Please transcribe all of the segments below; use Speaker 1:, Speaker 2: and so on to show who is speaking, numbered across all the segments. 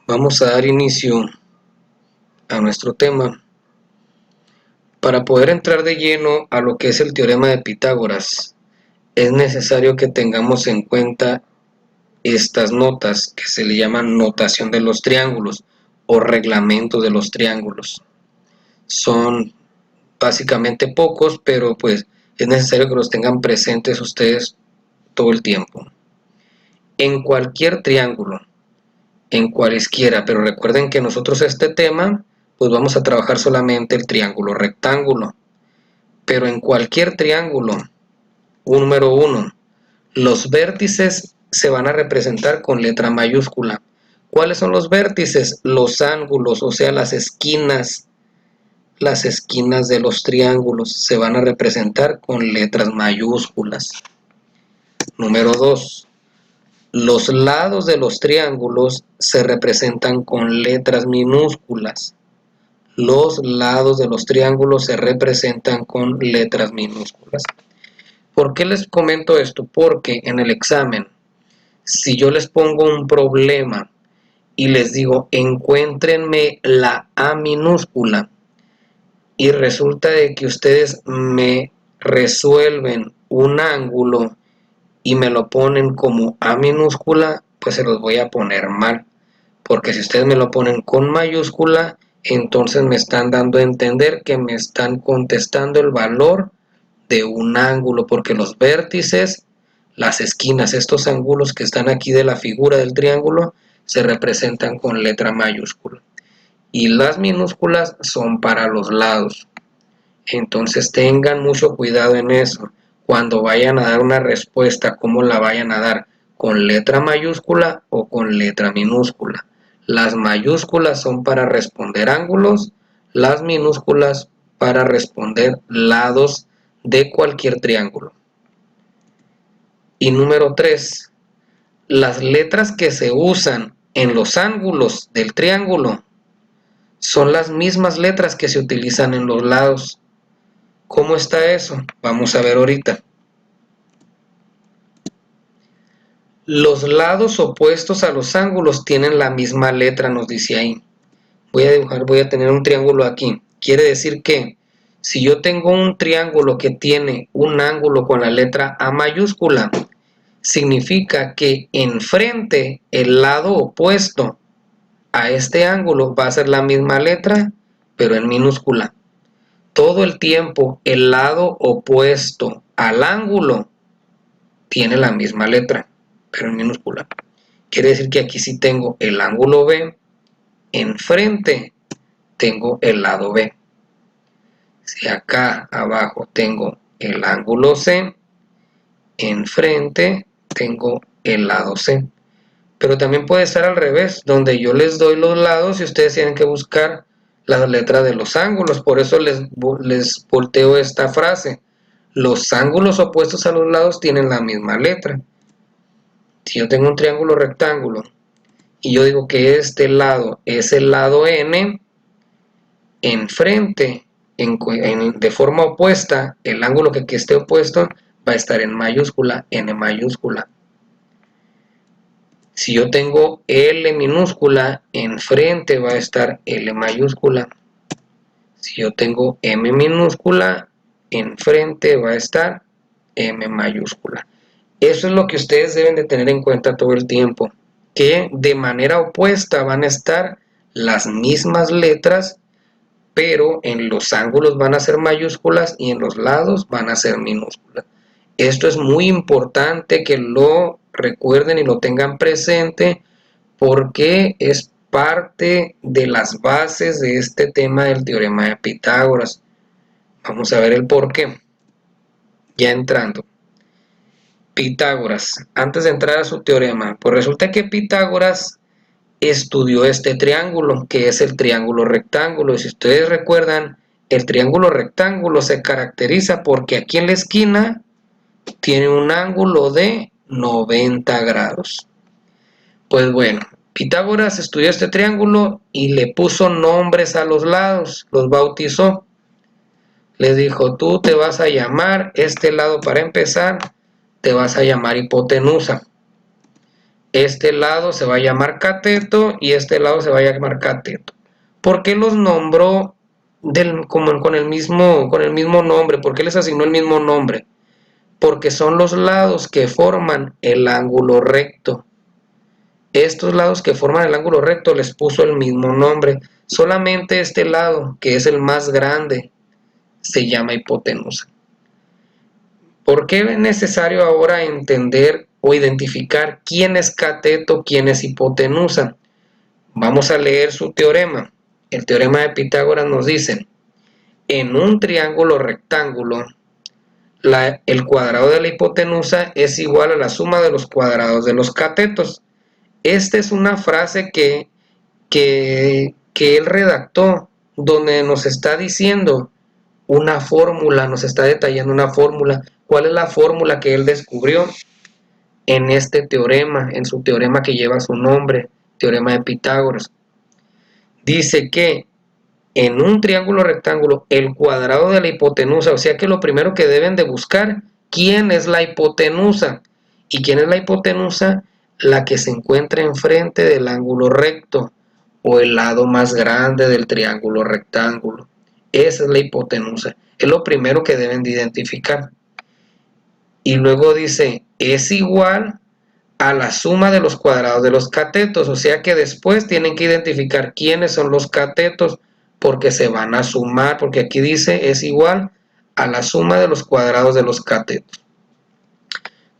Speaker 1: Vamos a dar inicio a nuestro tema. Para poder entrar de lleno a lo que es el teorema de Pitágoras, es necesario que tengamos en cuenta estas notas que se le llaman notación de los triángulos o reglamento de los triángulos. Son básicamente pocos, pero pues es necesario que los tengan presentes ustedes todo el tiempo. En cualquier triángulo, en cualesquiera, pero recuerden que nosotros este tema pues vamos a trabajar solamente el triángulo rectángulo, pero en cualquier triángulo, número 1, los vértices se van a representar con letra mayúscula. ¿Cuáles son los vértices? Los ángulos, o sea, las esquinas de los triángulos se van a representar con letras mayúsculas. Número 2, los lados de los triángulos se representan con letras minúsculas. Los lados de los triángulos se representan con letras minúsculas. ¿Por qué les comento esto? Porque en el examen, si yo les pongo un problema y les digo, encuéntrenme la A minúscula, y resulta de que ustedes me resuelven un ángulo y me lo ponen como A minúscula, pues se los voy a poner mal. Porque si ustedes me lo ponen con mayúscula, entonces me están dando a entender que me están contestando el valor de un ángulo, porque los vértices, las esquinas, estos ángulos que están aquí de la figura del triángulo, se representan con letra mayúscula. Y las minúsculas son para los lados. Entonces tengan mucho cuidado en eso. Cuando vayan a dar una respuesta, ¿cómo la vayan a dar? ¿Con letra mayúscula o con letra minúscula? Las mayúsculas son para responder ángulos, las minúsculas para responder lados de cualquier triángulo. Y número 3, las letras que se usan en los ángulos del triángulo son las mismas letras que se utilizan en los lados. ¿Cómo está eso? Vamos a ver ahorita. Los lados opuestos a los ángulos tienen la misma letra, nos dice ahí. Voy a tener un triángulo aquí. Quiere decir que si yo tengo un triángulo que tiene un ángulo con la letra A mayúscula, significa que enfrente, el lado opuesto a este ángulo va a ser la misma letra, pero en minúscula. Todo el tiempo el lado opuesto al ángulo tiene la misma letra, pero en minúscula. Quiere decir que aquí sí tengo el ángulo B, enfrente tengo el lado B. Si acá abajo tengo el ángulo C, enfrente tengo el lado C. Pero también puede estar al revés, donde yo les doy los lados y ustedes tienen que buscar las letras de los ángulos. Por eso les volteo esta frase. Los ángulos opuestos a los lados tienen la misma letra. Si yo tengo un triángulo rectángulo y yo digo que este lado es el lado N, enfrente, de forma opuesta, el ángulo que esté opuesto va a estar en mayúscula, N mayúscula. Si yo tengo L minúscula, enfrente va a estar L mayúscula. Si yo tengo M minúscula, enfrente va a estar M mayúscula. Eso es lo que ustedes deben de tener en cuenta todo el tiempo, que de manera opuesta van a estar las mismas letras, pero en los ángulos van a ser mayúsculas y en los lados van a ser minúsculas. Esto es muy importante que lo recuerden y lo tengan presente porque es parte de las bases de este tema del teorema de Pitágoras. Vamos a ver el por qué. Ya entrando. Pitágoras, antes de entrar a su teorema, pues resulta que Pitágoras estudió este triángulo, que es el triángulo rectángulo. Y si ustedes recuerdan, el triángulo rectángulo se caracteriza porque aquí en la esquina tiene un ángulo de 90 grados. Pues bueno, Pitágoras estudió este triángulo y le puso nombres a los lados, los bautizó. Le dijo, tú te vas a llamar, este lado para empezar, te vas a llamar hipotenusa. Este lado se va a llamar cateto y este lado se va a llamar cateto. ¿Por qué los nombró con el mismo nombre? ¿Por qué les asignó el mismo nombre? Porque son los lados que forman el ángulo recto. Estos lados que forman el ángulo recto les puso el mismo nombre. Solamente este lado, que es el más grande, se llama hipotenusa. ¿Por qué es necesario ahora entender o identificar quién es cateto, quién es hipotenusa? Vamos a leer su teorema. El teorema de Pitágoras nos dice, en un triángulo rectángulo, el cuadrado de la hipotenusa es igual a la suma de los cuadrados de los catetos. Esta es una frase que él redactó, donde nos está diciendo una fórmula, nos está detallando una fórmula. ¿Cuál es la fórmula que él descubrió en este teorema, en su teorema que lleva su nombre, teorema de Pitágoras? Dice que en un triángulo rectángulo, el cuadrado de la hipotenusa, o sea que lo primero que deben de buscar, ¿quién es la hipotenusa? ¿Y quién es la hipotenusa? La que se encuentra enfrente del ángulo recto, o el lado más grande del triángulo rectángulo. Esa es la hipotenusa. Es lo primero que deben de identificar. Y luego dice, es igual a la suma de los cuadrados de los catetos, o sea que después tienen que identificar quiénes son los catetos, porque se van a sumar, porque aquí dice es igual a la suma de los cuadrados de los catetos.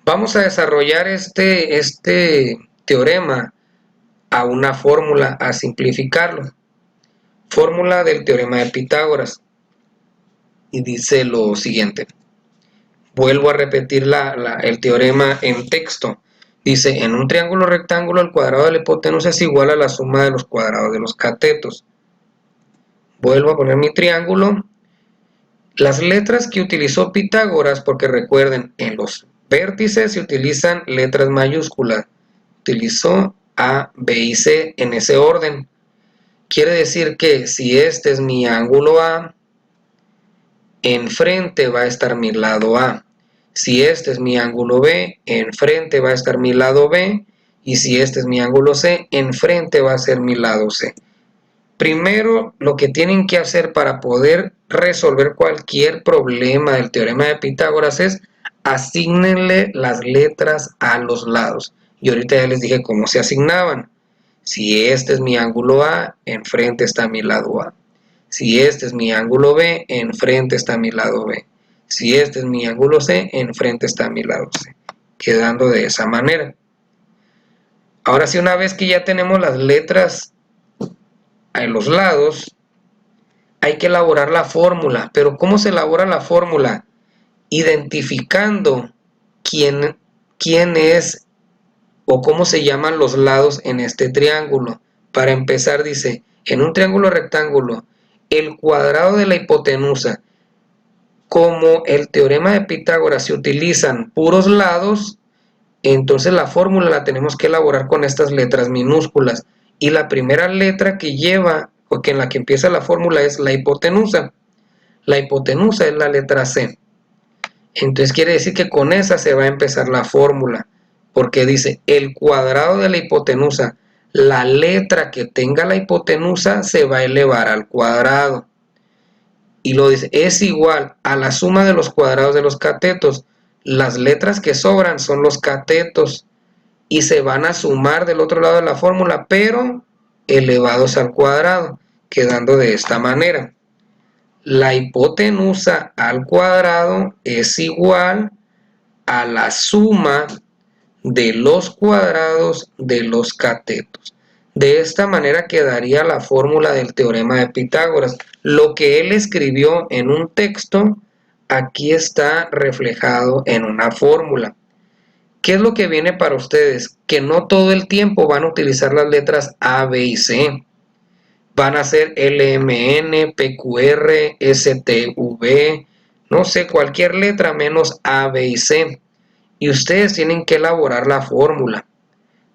Speaker 1: Vamos a desarrollar este teorema a una fórmula, a simplificarlo. Fórmula del teorema de Pitágoras. Y dice lo siguiente. Vuelvo a repetir el teorema en texto. Dice, en un triángulo rectángulo el cuadrado de la hipotenusa es igual a la suma de los cuadrados de los catetos. Vuelvo a poner mi triángulo. Las letras que utilizó Pitágoras, porque recuerden, en los vértices se utilizan letras mayúsculas. Utilizó A, B y C en ese orden. Quiere decir que si este es mi ángulo A, enfrente va a estar mi lado A. Si este es mi ángulo B, enfrente va a estar mi lado B. Y si este es mi ángulo C, enfrente va a ser mi lado C. Primero, lo que tienen que hacer para poder resolver cualquier problema del teorema de Pitágoras es asígnenle las letras a los lados. Y ahorita ya les dije cómo se asignaban. Si este es mi ángulo A, enfrente está mi lado A. Si este es mi ángulo B, enfrente está mi lado B. Si este es mi ángulo C, enfrente está mi lado C. Quedando de esa manera. Ahora sí, una vez que ya tenemos las letras en los lados, hay que elaborar la fórmula. Pero ¿cómo se elabora la fórmula? Identificando quién es o cómo se llaman los lados en este triángulo. Para empezar, dice, en un triángulo rectángulo, el cuadrado de la hipotenusa, como el teorema de Pitágoras se utilizan puros lados, entonces la fórmula la tenemos que elaborar con estas letras minúsculas. Y la primera letra que lleva, o que en la que empieza la fórmula, es la hipotenusa. La hipotenusa es la letra C. Entonces quiere decir que con esa se va a empezar la fórmula, porque dice el cuadrado de la hipotenusa, la letra que tenga la hipotenusa se va a elevar al cuadrado. Y lo dice, es igual a la suma de los cuadrados de los catetos. Las letras que sobran son los catetos y se van a sumar del otro lado de la fórmula, pero elevados al cuadrado, quedando de esta manera. La hipotenusa al cuadrado es igual a la suma de los cuadrados de los catetos. De esta manera quedaría la fórmula del teorema de Pitágoras. Lo que él escribió en un texto, aquí está reflejado en una fórmula. ¿Qué es lo que viene para ustedes? Que no todo el tiempo van a utilizar las letras A, B y C. Van a ser LMN, PQR, STV, no sé, cualquier letra menos A, B y C. Y ustedes tienen que elaborar la fórmula,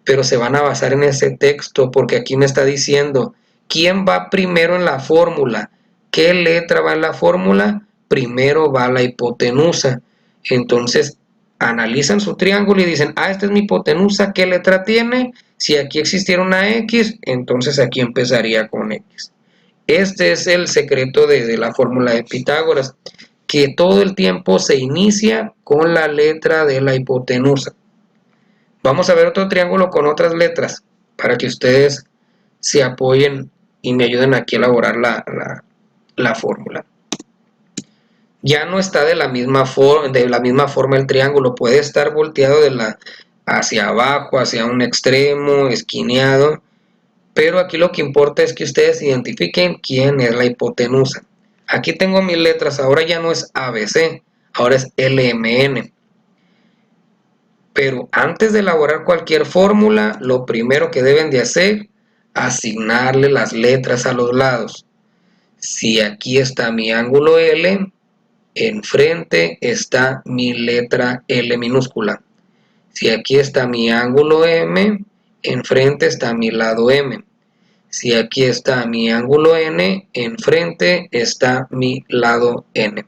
Speaker 1: pero se van a basar en ese texto porque aquí me está diciendo quién va primero en la fórmula. ¿Qué letra va en la fórmula? Primero va la hipotenusa. Entonces, analizan su triángulo y dicen, esta es mi hipotenusa, ¿qué letra tiene? Si aquí existiera una X, entonces aquí empezaría con X. Este es el secreto de la fórmula de Pitágoras, que todo el tiempo se inicia con la letra de la hipotenusa. Vamos a ver otro triángulo con otras letras, para que ustedes se apoyen y me ayuden aquí a elaborar la fórmula. Ya no está de la misma forma el triángulo, puede estar volteado hacia abajo, hacia un extremo, esquineado, pero aquí lo que importa es que ustedes identifiquen quién es la hipotenusa. Aquí tengo mis letras, ahora ya no es ABC, ahora es LMN. Pero antes de elaborar cualquier fórmula, lo primero que deben de hacer, asignarle las letras a los lados. Si aquí está mi ángulo L, enfrente está mi letra L minúscula. Si aquí está mi ángulo M, enfrente está mi lado M. Si aquí está mi ángulo N, enfrente está mi lado N.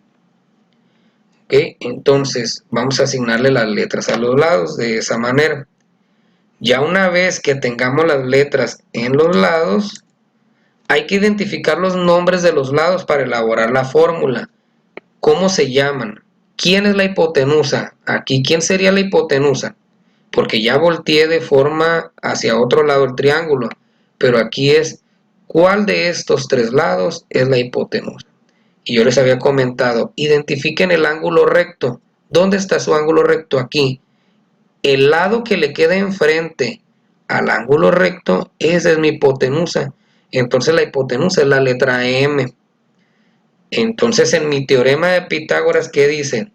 Speaker 1: ¿Ok? Entonces vamos a asignarle las letras a los lados de esa manera. Ya una vez que tengamos las letras en los lados, hay que identificar los nombres de los lados para elaborar la fórmula. ¿Cómo se llaman? ¿Quién es la hipotenusa? Aquí, ¿quién sería la hipotenusa? Porque ya volteé de forma hacia otro lado el triángulo, pero aquí es, ¿cuál de estos tres lados es la hipotenusa? Y yo les había comentado, identifiquen el ángulo recto. ¿Dónde está su ángulo recto? Aquí. El lado que le queda enfrente al ángulo recto, esa es mi hipotenusa. Entonces la hipotenusa es la letra M. Entonces en mi teorema de Pitágoras, ¿qué dice?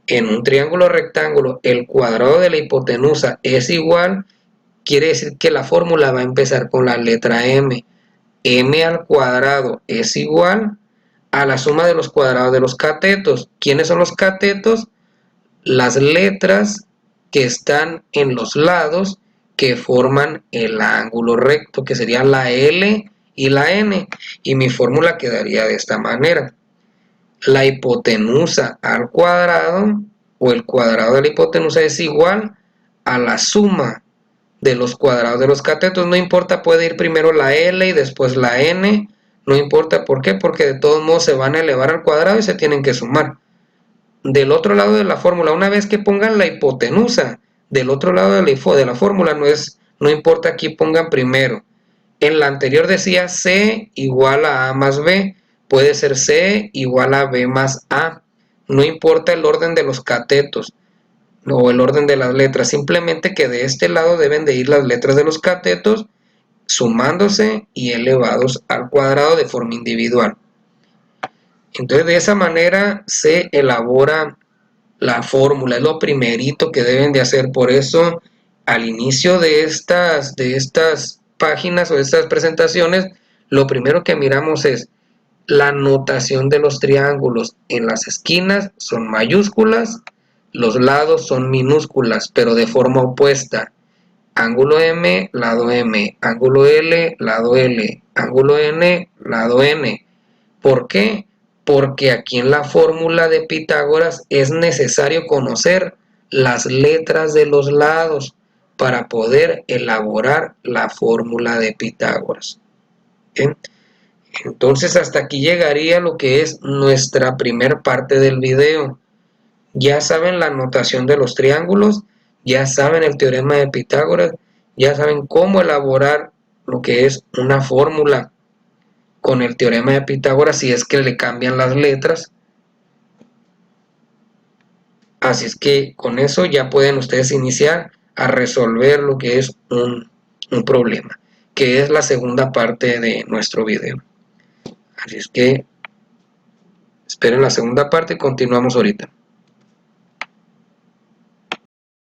Speaker 1: En un triángulo rectángulo, el cuadrado de la hipotenusa es igual, quiere decir que la fórmula va a empezar con la letra M. M al cuadrado es igual a la suma de los cuadrados de los catetos. ¿Quiénes son los catetos? Las letras que están en los lados que forman el ángulo recto, que sería la L y la N. Y mi fórmula quedaría de esta manera. La hipotenusa al cuadrado, o el cuadrado de la hipotenusa, es igual a la suma de los cuadrados de los catetos. No importa, puede ir primero la L y después la N. No importa, ¿por qué? Porque de todos modos se van a elevar al cuadrado y se tienen que sumar. Del otro lado de la fórmula, una vez que pongan la hipotenusa, del otro lado de la fórmula, no importa, aquí pongan primero. En la anterior decía C igual a A más B, puede ser C igual a B más A. No importa el orden de los catetos o el orden de las letras, simplemente que de este lado deben de ir las letras de los catetos sumándose y elevados al cuadrado de forma individual. Entonces de esa manera se elabora la fórmula, es lo primerito que deben de hacer. Por eso al inicio de estas páginas o de estas presentaciones, lo primero que miramos es la notación de los triángulos. En las esquinas son mayúsculas, los lados son minúsculas, pero de forma opuesta. Ángulo M, lado M, ángulo L, lado L, ángulo N, lado N. ¿Por qué? Porque aquí en la fórmula de Pitágoras es necesario conocer las letras de los lados para poder elaborar la fórmula de Pitágoras. ¿Bien? Entonces hasta aquí llegaría lo que es nuestra primer parte del video. Ya saben la notación de los triángulos, ya saben el teorema de Pitágoras, ya saben cómo elaborar lo que es una fórmula con el teorema de Pitágoras si es que le cambian las letras. Así es que con eso ya pueden ustedes iniciar a resolver lo que es un problema, que es la segunda parte de nuestro video. Así es que esperen la segunda parte y continuamos ahorita.